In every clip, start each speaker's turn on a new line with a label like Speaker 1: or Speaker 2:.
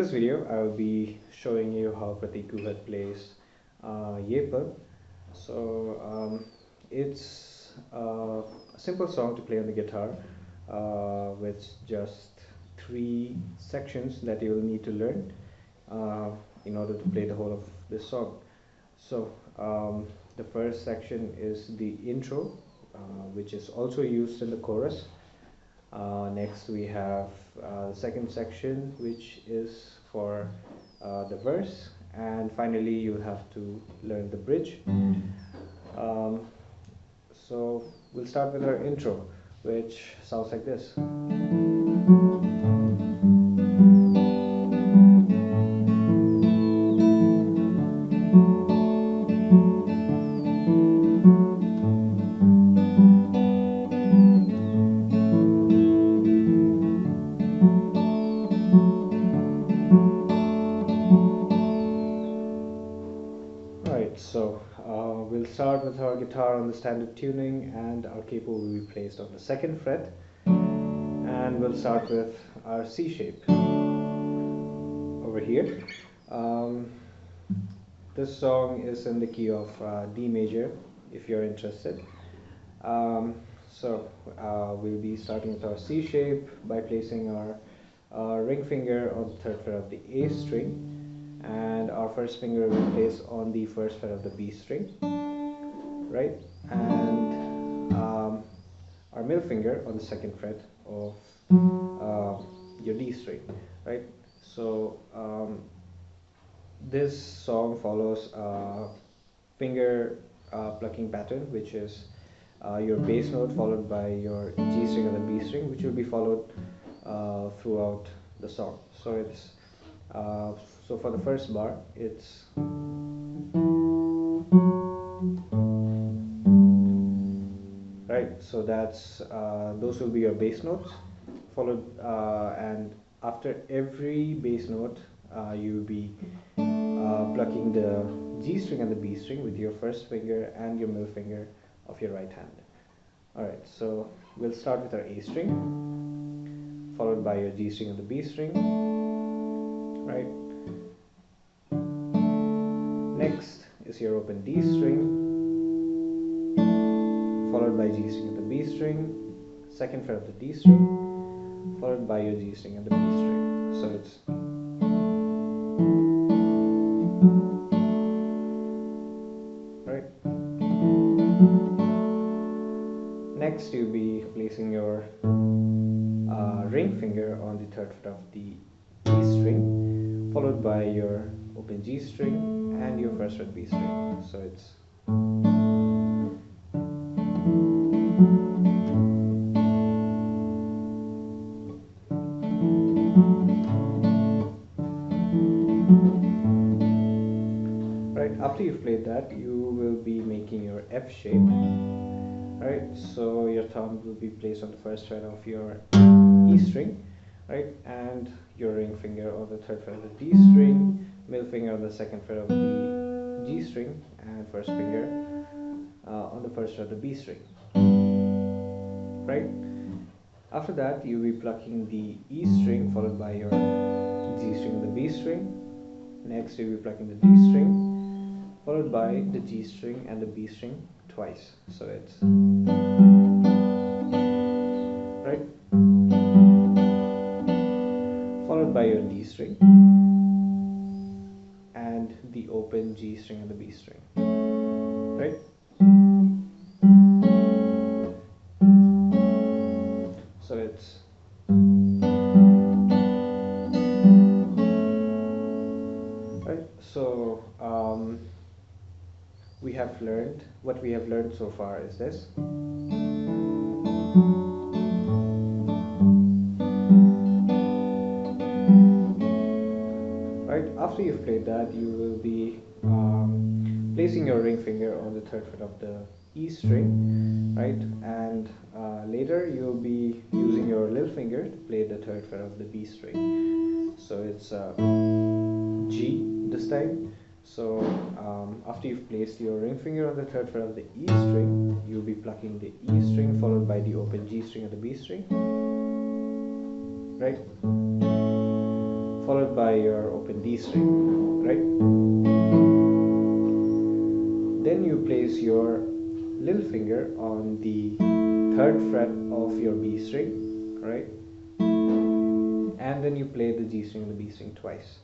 Speaker 1: this video, I will be showing you how Prateek Kuhad plays Yeh Pal. It's a simple song to play on the guitar with just 3 sections that you will need to learn in order to play the whole of this song. The first section is the intro, which is also used in the chorus. Next we have the second section, which is for the verse, and finally you have to learn the bridge. So we'll start with our intro, which sounds like this. We'll start with our guitar on the standard tuning, and our capo will be placed on the 2nd fret, and we'll start with our C shape over here. This song is in the key of D major if you're interested. We'll be starting with our C shape by placing our ring finger on the 3rd fret of the A string, and our first finger will be placed on the 1st fret of the B string, right? And our middle finger on the 2nd fret of your D string, right? So this song follows a finger plucking pattern, which is your bass note followed by your G string and the B string, which will be followed throughout the song. So it's so for the first bar, it's right. So that's those will be your bass notes, followed and after every bass note, you'll be plucking the G string and the B string with your first finger and your middle finger of your right hand. Alright, so we'll start with our A string, followed by your G string and the B string, right? Next is your open D string, followed by G string and the B string, 2nd fret of the D string, followed by your G string and the B string. So it's right. Next you'll be placing your ring finger on the 3rd fret of the E string, followed by your open G string and your 1st fret B string. So it's right. After you've played that, you will be making your F shape. Right, so your thumb will be placed on the 1st fret of your E string, right, and your ring finger on the 3rd fret of the D string, middle finger on the 2nd fret of the G string, and first finger on the 1st fret of the B string, right. After that, you'll be plucking the E string followed by your G string and the B string. Next, you'll be plucking the D string followed by the G string and the B string twice. So it's right, followed by your D string and the open G string and the B string, right? So it's right. So what we have learned so far is this. Right, after you've played that, you will be placing your ring finger on the 3rd fret of the E string, right, and later you'll be using your little finger to play the 3rd fret of the B string. So it's G this time. So after you've placed your ring finger on the 3rd fret of the E string, you'll be plucking the E string followed by the open G string and the B string, right? followed by your open D string, right? Then you place your little finger on the 3rd fret of your B string, right? And then you play the G string and the B string twice.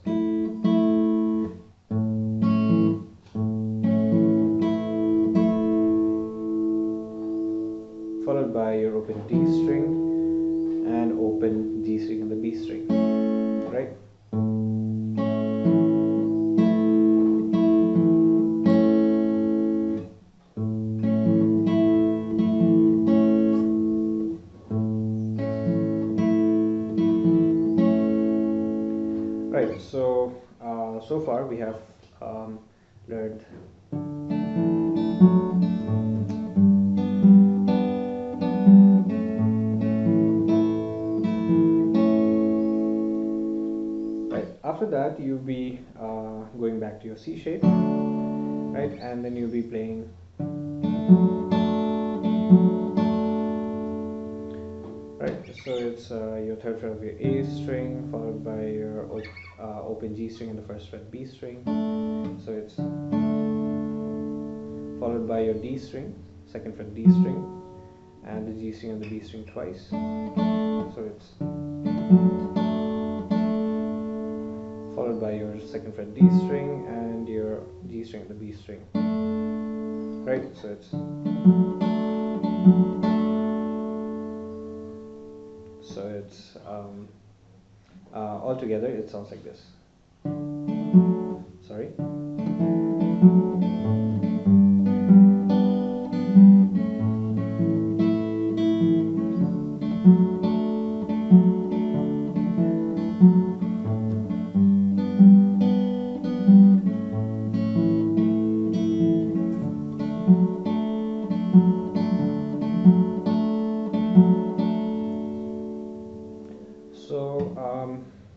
Speaker 1: Followed by your open D string and open G string and the B string, right? Right, so far we have learned after that you'll be going back to your C shape, right, and then you'll be playing right, so it's your 3rd fret of your A string followed by your open G string and the 1st fret B string, so it's followed by your D string, 2nd fret D string, and the G string and the B string twice, so it's followed by your 2nd fret D string and your G string and the B string, right, so it's all together it sounds like this. Sorry.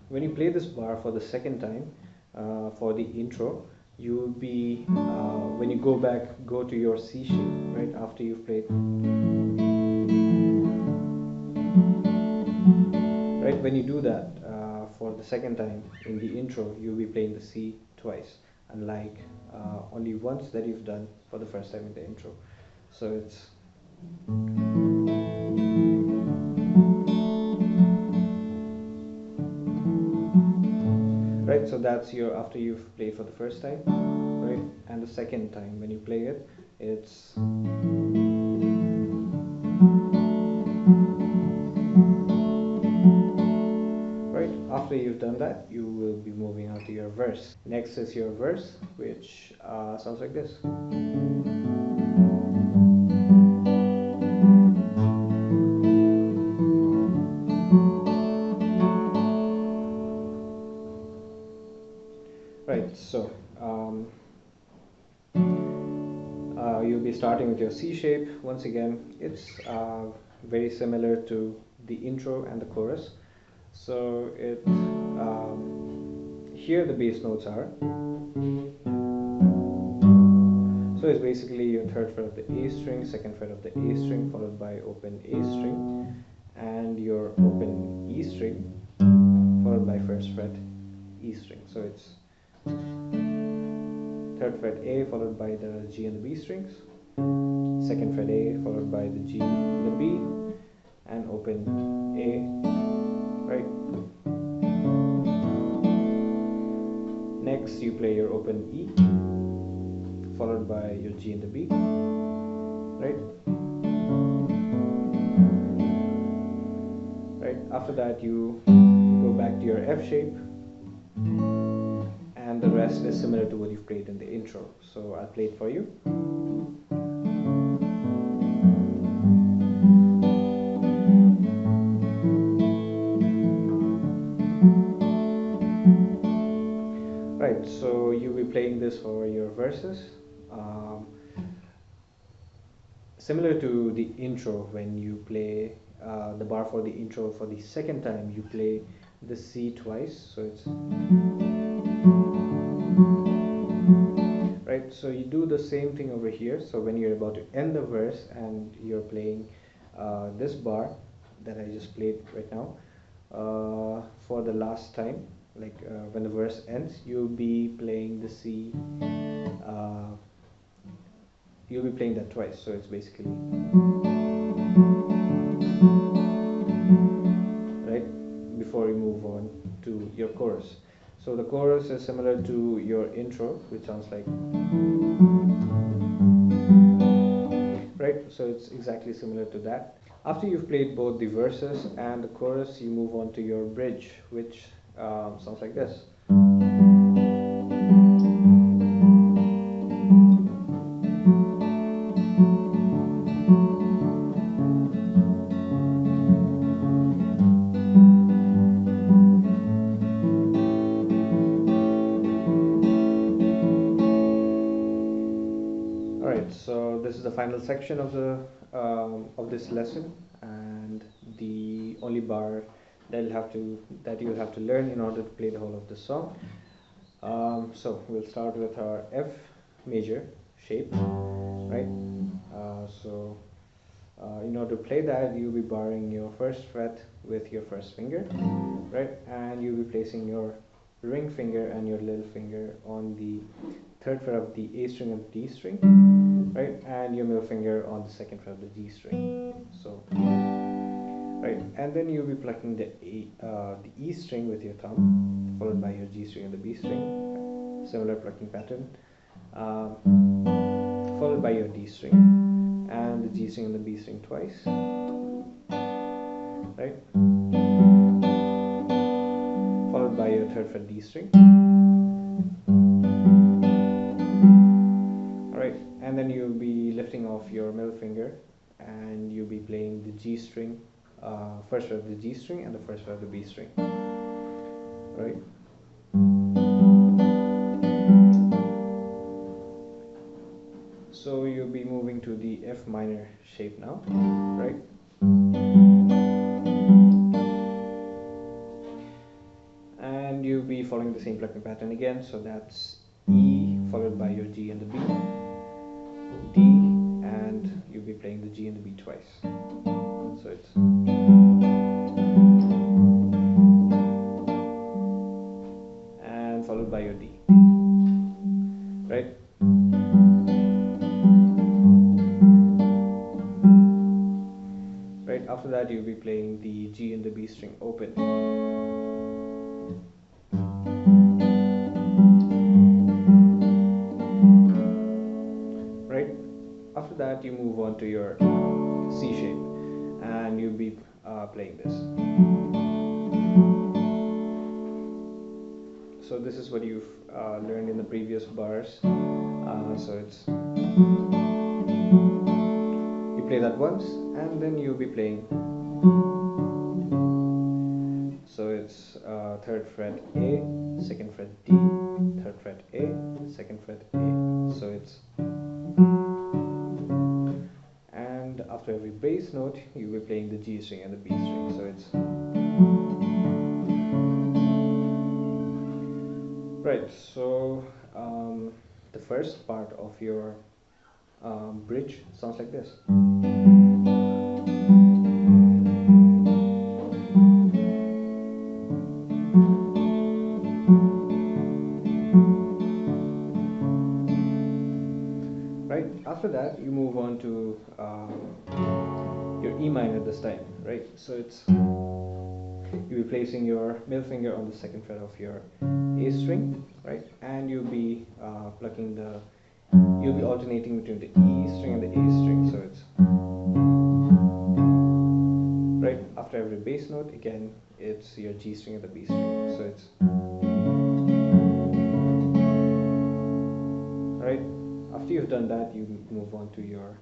Speaker 1: When you play this bar for the 2nd time, for the intro, you will be, when you go to your C shape, right, after you've played, right, when you do that for the 2nd time in the intro, you'll be playing the C twice, unlike only once that you've done for the 1st time in the intro. So it's right, so that's your after you've played for the 1st time, right, and the 2nd time when you play it, it's right. After you've done that, you will be moving on to your verse. Next is your verse, which sounds like this. Right, so you'll be starting with your C shape. Once again, it's very similar to the intro and the chorus. So here the bass notes are. So it's basically your 3rd fret of the A string, 2nd fret of the A string, followed by open A string, and your open E string, followed by 1st fret E string. So it's 3rd fret A followed by the G and the B strings, 2nd fret A followed by the G and the B, and open A, right? Next you play your open E followed by your G and the B, right? Right, after that you go back to your F shape, and the rest is similar to what you've played in the intro. So I'll play it for you. Right, so you'll be playing this for your verses. Similar to the intro, when you play the bar for the intro for the 2nd time, you play the C twice. So it's right, so you do the same thing over here. So when you're about to end the verse and you're playing this bar that I just played right now for the last time, like when the verse ends, you'll be playing the C. You'll be playing that twice, so it's basically right before you move on to your chorus. So the chorus is similar to your intro, which sounds like right. So it's exactly similar to that. After you've played both the verses and the chorus, you move on to your bridge, which sounds like this. Alright, so this is the final section of the of this lesson, and the only bar that you'll have to learn in order to play the whole of the song. So we'll start with our F major shape, right? In order to play that, you'll be barring your first fret with your first finger, right? And you'll be placing your ring finger and your little finger on the third fret of the A string and D string, right? And your middle finger on the second fret of the G string. So, right, and then you'll be plucking the E string with your thumb, followed by your G string and the B string. Similar plucking pattern, followed by your D string and the G string and the B string twice, right? Followed by your third fret D string. Alright, and then you'll be lifting off your middle finger and you'll be playing the G string, first fret of the G string and the first fret of the B string. Right? So you'll be moving to the F minor shape now, right? And you'll be following the same plucking pattern again, so that's E followed by your G and the B, D, and you'll be playing the G and the B twice. So it's and followed by your D, right? Right, after that you'll be playing the G and the B string open. Right, after that you move on to your C shape and you'll be playing this. So this is what you've learned in the previous bars. So it's you play that once and then you'll be playing. So it's third fret A, second fret D, third fret A, second fret A. So it's, and after every bass note you'll be playing the G string and the B string. So it's right. So the first part of your bridge sounds like this. Right, after that you move on to your E minor this time, right? So it's you'll be placing your middle finger on the second fret of your A string, right? And you'll be plucking the, you'll be alternating between the E string and the A string. So it's right, after every bass note again it's your G string and the B string. So it's right, after you've done that you move on to your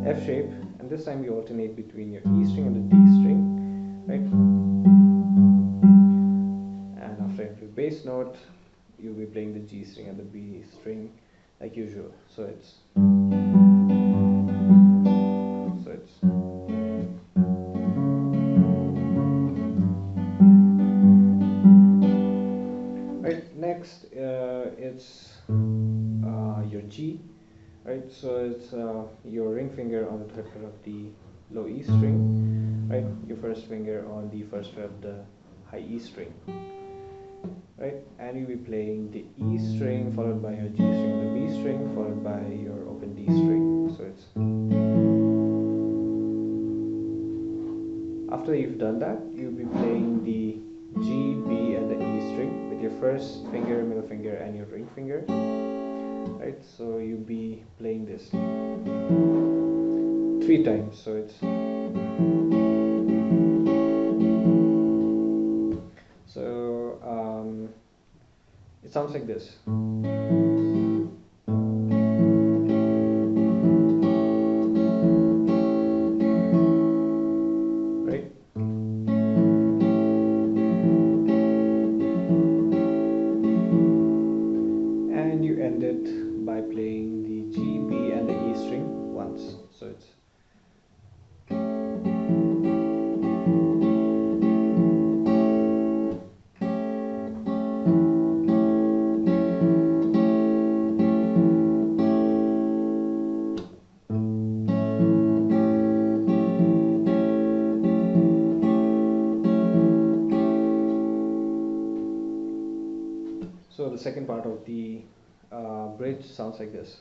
Speaker 1: F shape, and this time you alternate between your E string and the D string, right? And after every bass note you'll be playing the G string and the B string like usual. So it's right. Next it's your G, right? So it's your ring finger on the third fret of the low E string, right? Your first finger on the first fret of the high E string, right? And you'll be playing the E string followed by your G string, the B string followed by your open D string. So it's, after you've done that, you'll be playing the G, B, and the E string with your first finger, middle finger, and your ring finger, right? So you'll be playing this 3 times. So it's, it sounds like this. Right? And you end it by playing the G, B, and the E string once. So it's, so the second part of the bridge sounds like this.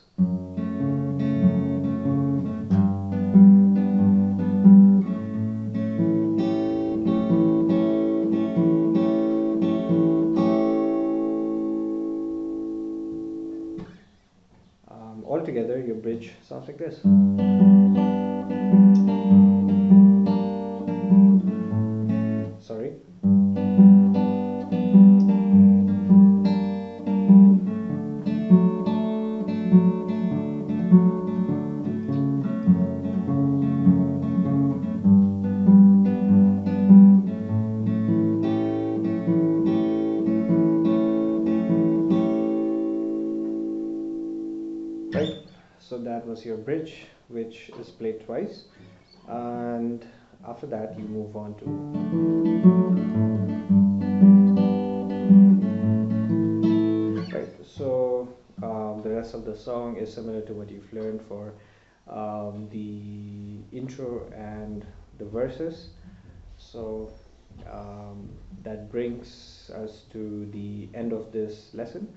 Speaker 1: Altogether, your bridge sounds like this. Sorry. Right, so that was your bridge, which is played twice, and after that you move on to, right, so the rest of the song is similar to what you've learned for the intro and the verses. So that brings us to the end of this lesson.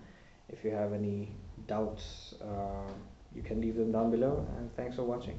Speaker 1: If you have any doubts, you can leave them down below, and thanks for watching.